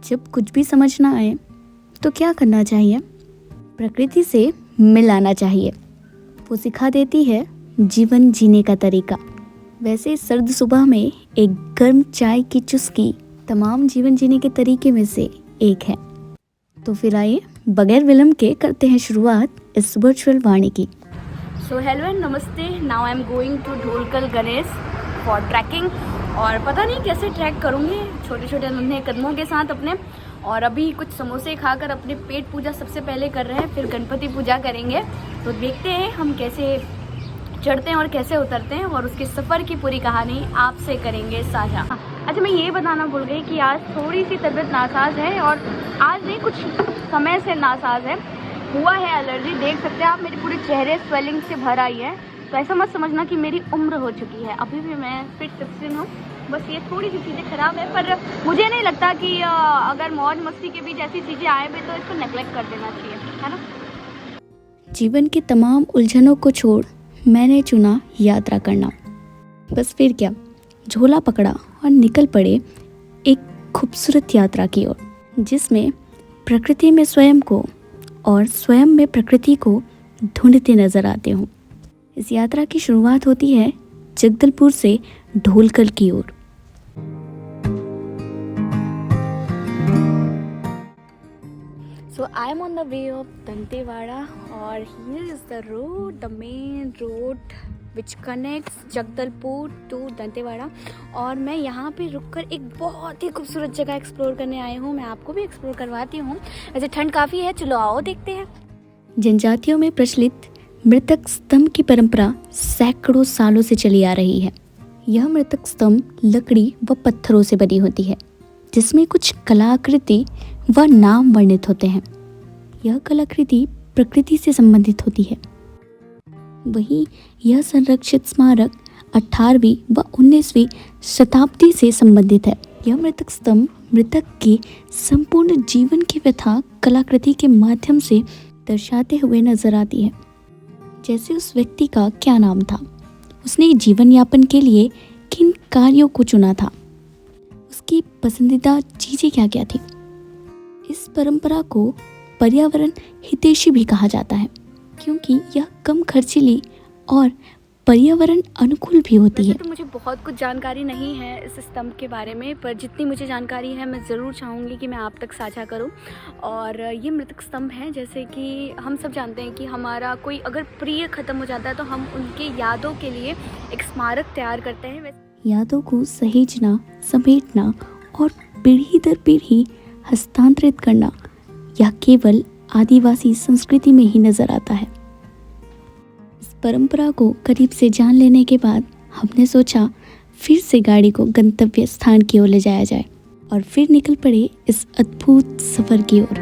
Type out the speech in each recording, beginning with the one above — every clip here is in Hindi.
जब कुछ भी समझ ना आए तो क्या करना चाहिए? प्रकृति से मिल आना चाहिए। वो सिखा देती है जीवन जीने का तरीका। वैसे सर्द सुबह में एक गर्म चाय की चुस्की तमाम जीवन जीने के तरीके में से एक है। तो फिर आइए बगैर विलंब के करते हैं शुरुआत इस वर्चुअल वाणी की। सो हेलो एंड नमस्ते। Now I am going to Dholkal Ganesh for trekking. और पता नहीं कैसे ट्रैक करूँगी छोटे छोटे नन्हे कदमों के साथ अपने। और अभी कुछ समोसे खाकर अपने पेट पूजा सबसे पहले कर रहे हैं, फिर गणपति पूजा करेंगे। तो देखते हैं हम कैसे चढ़ते हैं और कैसे उतरते हैं, और उसके सफ़र की पूरी कहानी आपसे करेंगे साझा। अच्छा, मैं ये बताना भूल गई कि आज थोड़ी सी तबीयत नासाज है, और आज नहीं कुछ समय से नासाज है। हुआ है एलर्जी, देख सकते हैं आप मेरे पूरे चेहरे स्वेलिंग से भर आई है। तो ऐसा मत समझना कि मेरी उम्र हो चुकी है, अभी भी मैं फिट सिक्सटीन हूँ। बस ये थोड़ी सी चीज़ें ख़राब है, पर मुझे नहीं लगता कि अगर मौज मस्ती के बीच ऐसी चीज़ें आए भी तो इसको नेगलेक्ट कर देना चाहिए, है ना। जीवन की तमाम उलझनों को छोड़ मैंने चुना यात्रा करना। बस फिर क्या, झोला पकड़ा और निकल पड़े एक खूबसूरत यात्रा की ओर, जिसमें प्रकृति में स्वयं को और स्वयं में प्रकृति को ढूंढते नजर आते हूँ। इस यात्रा की शुरुआत होती है जगदलपुर से ढोलकल की ओर। So I am on the way of Dantewada, और here is the road, the main road which connects Jagdalpur to Dantewada. और मैं यहाँ पे रुककर एक बहुत ही खूबसूरत जगह एक्सप्लोर करने आई हूँ। मैं आपको भी एक्सप्लोर करवाती हूँ। वैसे ठंड काफ़ी है, चलो आओ देखते हैं। जनजातियों में प्रचलित मृतक स्तंभ की परंपरा सैकड़ों सालों से चली आ रही है। यह मृतक स्तंभ लकड़ी व पत्थरों से बनी होती है, जिसमें कुछ कलाकृति व नाम वर्णित होते हैं। यह कलाकृति प्रकृति से संबंधित होती है। वहीं यह संरक्षित स्मारक 18वीं व 19वीं शताब्दी से संबंधित है। यह मृतक स्तंभ मृतक के संपूर्ण जीवन की व्यथा कलाकृति के माध्यम से दर्शाते हुए नजर आती है। जैसे उस व्यक्ति का क्या नाम था, उसने जीवन यापन के लिए किन कार्यों को चुना था, उसकी पसंदीदा चीजें क्या क्या थी। इस परंपरा को पर्यावरण हितैषी भी कहा जाता है, क्योंकि यह कम खर्चीली और पर्यावरण अनुकूल भी होती है। तो मुझे बहुत कुछ जानकारी नहीं है इस स्तंभ के बारे में, पर जितनी मुझे जानकारी है मैं ज़रूर चाहूँगी कि मैं आप तक साझा करूँ। और ये मृतक स्तंभ है, जैसे कि हम सब जानते हैं कि हमारा कोई अगर प्रिय ख़त्म हो जाता है तो हम उनके यादों के लिए एक स्मारक तैयार करते हैं। यादों को सहेजना, समेटना और पीढ़ी दर पीढ़ी हस्तांतरित करना यह केवल आदिवासी संस्कृति में ही नजर आता है। इस परंपरा को करीब से जान लेने के बाद हमने सोचा फिर से गाड़ी को गंतव्य स्थान की ओर ले जाया जाए, और फिर निकल पड़े इस अद्भुत सफर की ओर।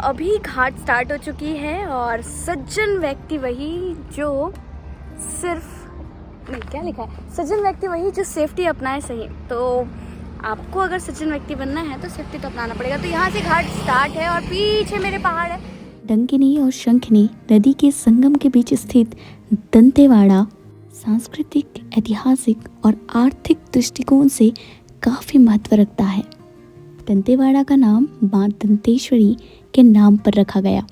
अभी घाट स्टार्ट हो चुकी है, और सज्जन व्यक्ति वही जो सिर्फ नहीं, क्या लिखा है, सज्जन व्यक्ति वही जो सेफ्टी अपनाए सही। तो आपको अगर सज्जन व्यक्ति बनना है तो सेफ्टी तो अपनाना पड़ेगा। तो यहाँ से घाट स्टार्ट है और पीछे मेरे पहाड़ है। डंकिनी और शंखनी नदी के संगम के बीच स्थित दंतेवाड़ा सांस्कृतिक, ऐतिहासिक और आर्थिक दृष्टिकोण से काफी महत्व रखता है। दंतेवाड़ा का नाम मां दंतेश्वरी के नाम पर रखा गया।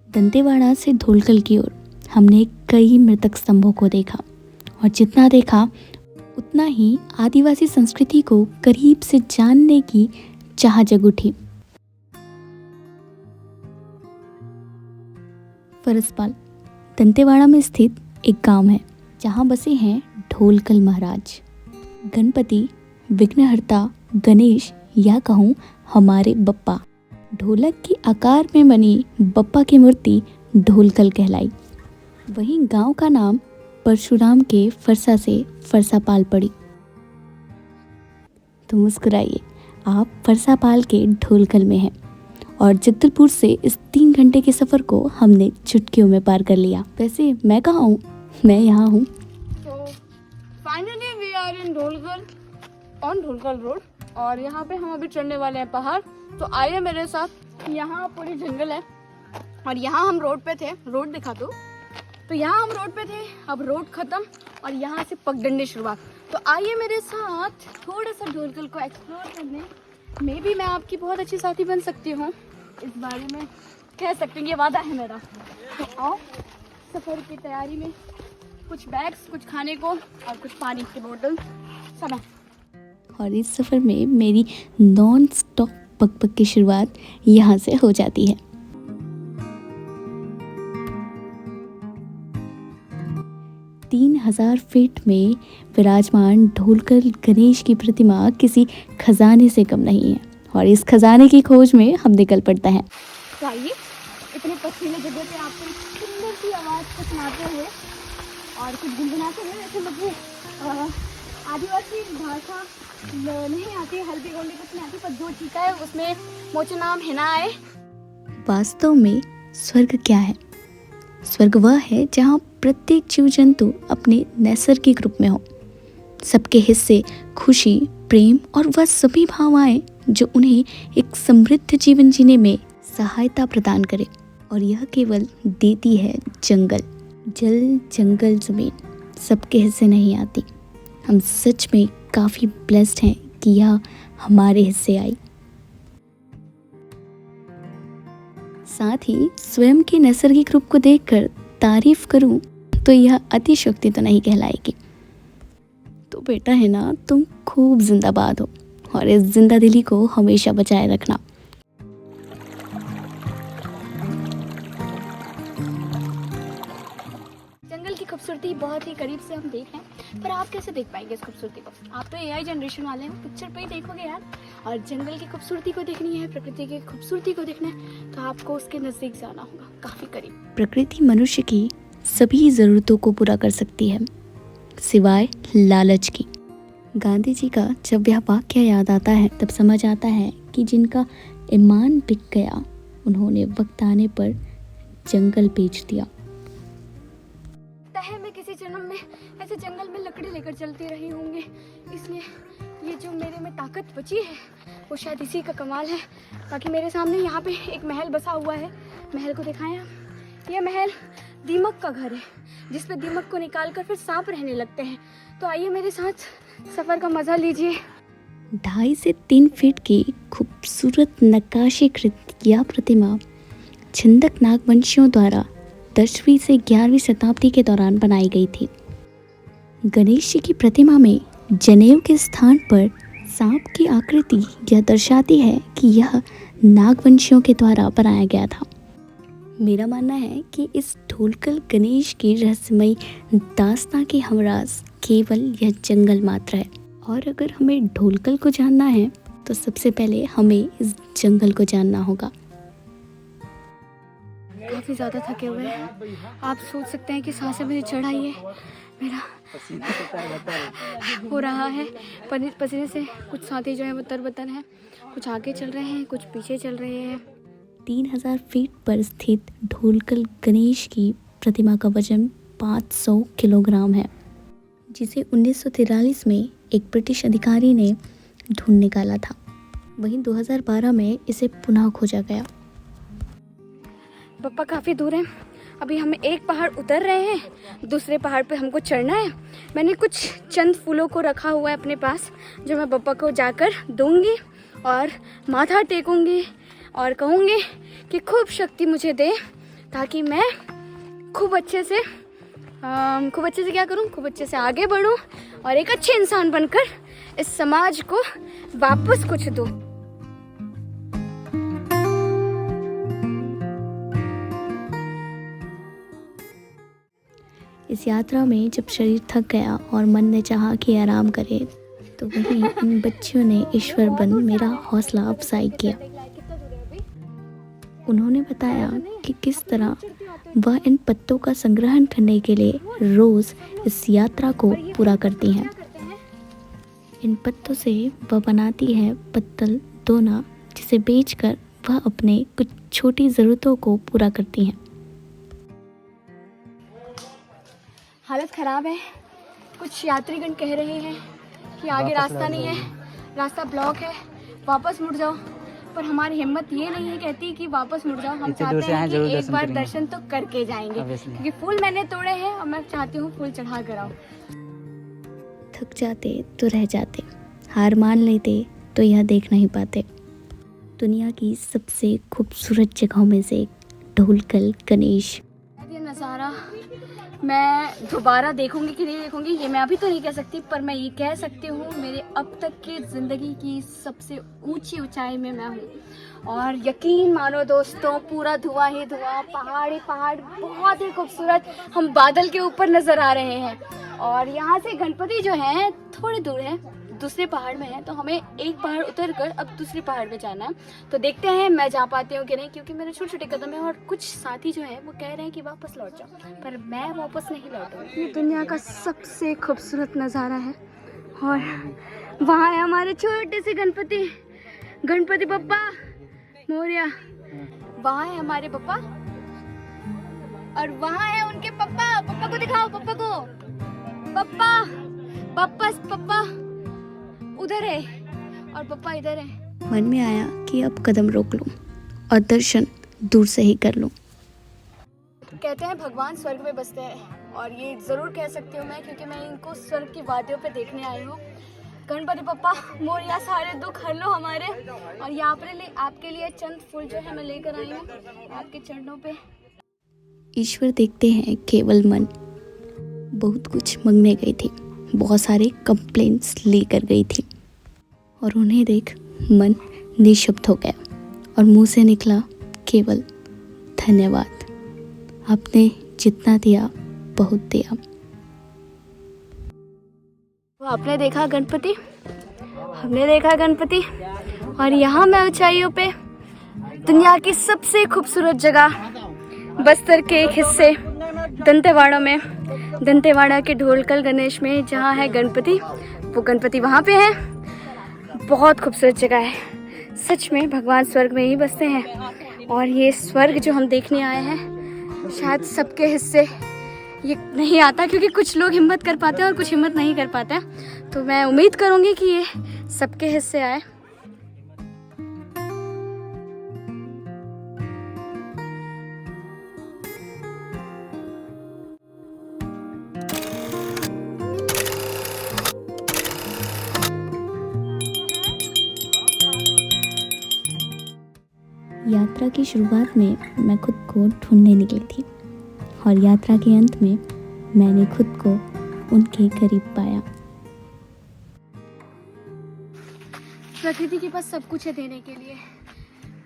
दंतेवाड़ा से ढोलकल की ओर हमने कई मृतक स्तंभों को देखा, और जितना देखा उतना ही आदिवासी संस्कृति को करीब से जानने की चाह जग उठी। फरसपाल दंतेवाड़ा में स्थित एक गांव है, जहां बसे हैं ढोलकल महाराज। गणपति, विघ्नहर्ता, गणेश या कहूँ हमारे बप्पा। ढोलक की आकार में बनी बप्पा की मूर्ति ढोलकल कहलाई। वहीं गांव का नाम परशुराम के फरसा से फरसापाल पड़ी। तो मुस्कुराइए, आप फरसापाल के ढोलकल में हैं, और जगदलपुर से इस 3 घंटे के सफ़र को हमने चुटकियों में पार कर लिया। वैसे मैं कहाँ हूँ? मैं यहाँ हूँ। तो finally we are in Dholkal, on Dholkal road, और यहाँ पे हम अभी चढ़ने वाले हैं पहाड़। तो आइए मेरे साथ। यहाँ पूरी जंगल है, और यहाँ हम रोड पे थे। रोड दिखा दो। तो यहाँ हम रोड पे थे, अब रोड ख़त्म और यहाँ से पगडंडी शुरुआत। तो आइए मेरे साथ थोड़ा सा ढोलकल को एक्सप्लोर करने। मे भी मैं आपकी बहुत अच्छी साथी बन सकती हूँ, इस बारे में कह सकते हैं, ये वादा है मेरा। तो आओ, सफ़र की तैयारी में कुछ बैग्स, कुछ खाने को और कुछ पानी की बोतल सब है। और इस सफ़र में मेरी नॉन स्टॉप पक की शुरुआत यहाँ से हो जाती है। तीन 3000 फीट में विराजमान ढोलकल गणेश की प्रतिमा किसी खजाने से कम नहीं है और इस खजाने की खोज में हम निकल पड़ते हैं। तो आइए, इतने पथरीले जगह पे आपको सुंदर सी आवाज़ को सुनाते हुए और कुछ गुनगुनाते हुए, ऐसे मुझे आदिवासी भाषा नहीं आती, हल्दी गोल्डी कुछ नहीं आती, पर जो चीका है उसमें मोचे नाम है ना आए। वास्तव में स्वर्ग क्या है? स्वर्ग वह है जहाँ प्रत्येक जीव जंतु अपने नैसर्गिक रूप में हो, सबके हिस्से खुशी, प्रेम और वह सभी भावनाएं जो उन्हें एक समृद्ध जीवन जीने में सहायता प्रदान करे। और यह केवल देती है जंगल, जल, जंगल, जमीन, सबके हिस्से नहीं आती। हम सच में काफ़ी ब्लेस्ड हैं कि यह हमारे हिस्से आई। साथ ही स्वयं के नैसर्गिक रूप को देखकर तारीफ करूं तो यह अतिशयोक्ति तो नहीं कहलाएगी। तो बेटा है ना, तुम खूब जिंदाबाद हो और इस जिंदा दिली को हमेशा बचाए रखना। जंगल की खूबसूरती बहुत ही करीब से हम देख रहे हैं, पर आप कैसे देख पाएंगे इस खूबसूरती को? आप तो एआई जनरेशन वाले हैं, पिक्चर पे ही देखोगे यार। और जंगल की खूबसूरती को देखनी है, प्रकृति की खूबसूरती को देखना है, तो आपको उसके नज़दीक जाना होगा, काफ़ी करीब। प्रकृति मनुष्य की सभी ज़रूरतों को पूरा कर सकती है, सिवाय लालच की। गांधी जी का जब यह वाक्य याद आता है तब समझ आता है कि जिनका ईमान बिक गया, उन्होंने वक्त आने पर जंगल बेच दिया। है मैं किसी जन्म में ऐसे जंगल में लकड़ी लेकर चलती रही होंगी, इसलिए ये जो मेरे में ताकत बची है वो शायद इसी का कमाल है। बाकी मेरे सामने यहाँ पे एक महल बसा हुआ है, महल को दिखाएं आप। ये महल दीमक का घर है, जिस पे दीमक को निकाल कर फिर सांप रहने लगते हैं। तो आइए मेरे साथ सफ़र का मज़ा लीजिए। 2.5 से 3 फीट की खूबसूरत नक्काशीकृत यह प्रतिमा छिंदक नागवंशियों द्वारा 10वीं से 11वीं शताब्दी के दौरान बनाई गई थी। गणेश जी की प्रतिमा में जनेऊ के स्थान पर सांप की आकृति यह दर्शाती है कि यह नागवंशियों के द्वारा बनाया गया था। मेरा मानना है कि इस ढोलकल गणेश की रहस्यमयी दास्तां की हमराज केवल यह जंगल मात्र है। और अगर हमें ढोलकल को जानना है तो सबसे पहले हमें इस जंगल को जानना होगा। काफ़ी ज़्यादा थके हुए हैं, आप सोच सकते हैं कि सांसें मुझे चढ़ाई है, मेरा हो रहा है पसीने से। कुछ साथी जो है वो तरबतर हैं, कुछ आगे चल रहे हैं, कुछ पीछे चल रहे हैं। 3000 फीट पर स्थित ढोलकल गणेश की प्रतिमा का वजन 500 किलोग्राम है, जिसे 1943 में एक ब्रिटिश अधिकारी ने ढूंढ निकाला था। वहीं 2012 में इसे पुनः खोजा गया। पप्पा काफ़ी दूर हैं, अभी हम एक पहाड़ उतर रहे हैं, दूसरे पहाड़ पे हमको चढ़ना है। मैंने कुछ चंद फूलों को रखा हुआ है अपने पास, जो मैं पप्पा को जाकर दूंगी और माथा टेकूंगी और कहूँगी कि खूब शक्ति मुझे दे, ताकि मैं खूब अच्छे से क्या करूँ, खूब अच्छे से आगे बढ़ूँ और एक अच्छे इंसान बनकर इस समाज को वापस कुछ दूँ। इस यात्रा में जब शरीर थक गया और मन ने चाहा कि आराम करे, तो वहीं इन बच्चियों ने ईश्वर बन मेरा हौसला अफजाई किया। उन्होंने बताया कि किस तरह वह इन पत्तों का संग्रहण करने के लिए रोज़ इस यात्रा को पूरा करती हैं। इन पत्तों से वह बनाती है पत्तल दोना, जिसे बेचकर वह अपने कुछ छोटी ज़रूरतों को पूरा करती हैं। हालत ख़राब है, कुछ यात्रीगण कह रहे हैं कि आगे रास्ता नहीं है, रास्ता ब्लॉक है, वापस मुड़ जाओ। पर हमारी हिम्मत ये नहीं है कहती कि वापस मुड़ जाओ। हम चाहते हैं कि एक बार दर्शन तो करके जाएंगे, क्योंकि फूल मैंने तोड़े हैं और मैं चाहती हूँ फूल चढ़ा कर आओ। थक जाते तो रह जाते, हार मान लेते तो यह देख नहीं पाते। दुनिया की सबसे खूबसूरत जगहों में से एक ढोलकल गणेश। ये नज़ारा मैं दोबारा देखूंगी कि नहीं देखूंगी ये मैं अभी तो नहीं कह सकती, पर मैं ये कह सकती हूँ मेरे अब तक की ज़िंदगी की सबसे ऊंची ऊंचाई में मैं हूँ। और यकीन मानो दोस्तों, पूरा धुआं ही धुआं, पहाड़ ही पहाड़, बहुत ही खूबसूरत। हम बादल के ऊपर नज़र आ रहे हैं और यहाँ से गणपति जो है थोड़ी दूर है, दूसरे पहाड़ में है, तो हमें एक पहाड़ उतर कर अब दूसरे पहाड़ पे जाना है। तो देखते हैं मैं जा पाती हूँ कि नहीं, क्योंकि मेरे छोटे छोटे कदम है और कुछ साथी जो है वो कह रहे हैं कि वापस लौट जाओ, पर मैं वापस नहीं लौटूंगी। ये दुनिया का सबसे खूबसूरत नज़ारा है और वहाँ है हमारे छोटे से गणपति, गणपति बप्पा मोरिया। वहाँ है हमारे पप्पा और वहाँ है उनके पप्पा। पप्पा को दिखाओ, पप्पा को, पप्पा पप्पा पप्पा उधर है और पप्पा इधर है। मन में आया कि अब कदम रोक लूं और दर्शन दूर से ही कर लूं। कहते हैं भगवान स्वर्ग में बसते हैं और ये ज़रूर कह सकती हूँ मैं, क्योंकि मैं इनको स्वर्ग की वादियों पे देखने आई हूँ। गणपति पप्पा मोरिया, सारे दुख हर लो हमारे। और यहाँ पर आपके लिए चंद फूल जो है मैं लेकर आई हूँ आपके चरणों पे। ईश्वर देखते हैं केवल मन। बहुत कुछ मांगने गई थी, बहुत सारे कंप्लेंट्स लेकर गई थी और उन्हें देख मन निशब्द हो गया और मुंह से निकला केवल धन्यवाद। आपने जितना दिया बहुत दिया। आपने देखा गणपति, हमने देखा गणपति और यहाँ मैं ऊंचाइयों पे दुनिया की सबसे खूबसूरत जगह बस्तर के एक हिस्से दंतेवाड़ा में, दंतेवाड़ा के ढोलकल गणेश में जहाँ है गणपति, वो गणपति वहाँ पे है। बहुत खूबसूरत जगह है, सच में भगवान स्वर्ग में ही बसते हैं। और ये स्वर्ग जो हम देखने आए हैं शायद सबके हिस्से ये नहीं आता, क्योंकि कुछ लोग हिम्मत कर पाते हैं और कुछ हिम्मत नहीं कर पाते हैं। तो मैं उम्मीद करूँगी कि ये सबके हिस्से आए। यात्रा की शुरुआत में मैं खुद को ढूंढने निकली थी और यात्रा के अंत में मैंने खुद को उनके करीब पाया। प्रकृति के पास सब कुछ है देने के लिए,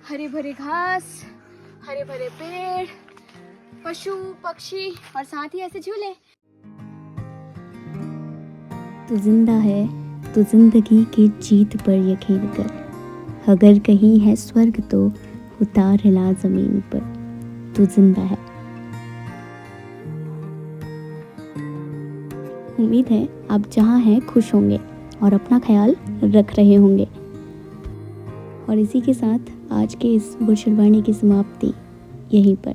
हरे भरे घास, हरे भरे पेड़, पशु पक्षी और साथ ही ऐसे झूले। तू जिंदा है तो जिंदगी की जीत पर यकीन कर, अगर कहीं है स्वर्ग तो उतार हिला जमीन पर, तू जिंदा है। उम्मीद है आप जहाँ हैं खुश होंगे और अपना ख्याल रख रहे होंगे। और इसी के साथ आज के इस गुलशनवाणी की समाप्ति यहीं पर।